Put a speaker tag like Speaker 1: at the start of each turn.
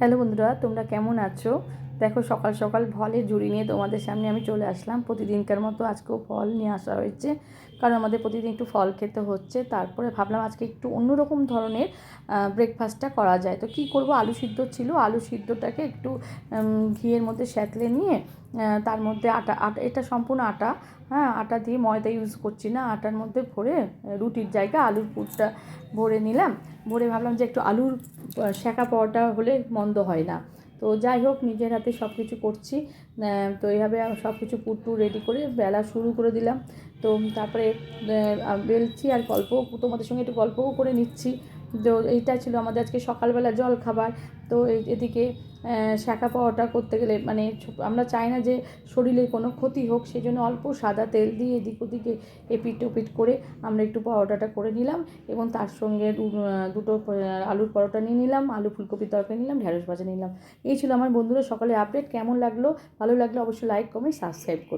Speaker 1: Hello বন্ধুরা, তোমরা কেমন আছো? দেখো, সকাল সকাল ফলের ঝুড়ি নিয়ে তোমাদের সামনে আমি চলে আসলাম। প্রতিদিনকার মতো আজকেও ফল নিয়ে আসা হয়েছে, কারণ আমাদের প্রতিদিন একটু ফল খেতে হচ্ছে। তারপরে ভাবলাম আজকে একটু অন্যরকম ধরনের ব্রেকফাস্টটা করা যায়। তো কী করব, আলু সিদ্ধ ছিল, আলু সিদ্ধটাকে একটু ঘিয়ের মধ্যে স্যাঁতলে নিয়ে তার মধ্যে আটা আটা এটা সম্পূর্ণ আটা, হ্যাঁ, আটা দিয়ে, ময়দা ইউজ করছি না। আটার মধ্যে ভরে রুটির জায়গায় আলুর পুরটা ভরে নিলাম। ভরে ভাবলাম যে একটু আলুর সেঁকা পরোটা হলে মন্দ হয় না। তো যাই হোক, নিজের হাতে সব কিছু করছি। তো এইভাবে সব কিছু পুরটু রেডি করে বেলা শুরু করে দিলাম। তো তারপরে বেলছি আর তোমাদের সঙ্গে একটু গল্পও করে নিচ্ছি। তো এইটা ছিল আমাদের আজকে সকালবেলা জল খাবার। তো এদিকে শাঁখা পাওয়াটা করতে গেলে মানে আমরা চাই না যে শরীরে কোনো ক্ষতি হোক, সেই জন্য অল্প সাদা তেল দিয়ে এদিক ওদিকে এপিট ওপিট করে আমরা একটু পাওয়াটাটা করে নিলাম। এবং তার সঙ্গে দুটো আলুর পরোটা নিয়ে নিলাম, আলু ফুলকপির তরকারি নিলাম, ঢ্যাঁড়স ভাজা নিলাম। এই ছিল আমার বন্ধুরা সকালে আপডেট। কেমন লাগলো? ভালো লাগলে অবশ্যই লাইক, কমেন্ট, সাবস্ক্রাইব করুন।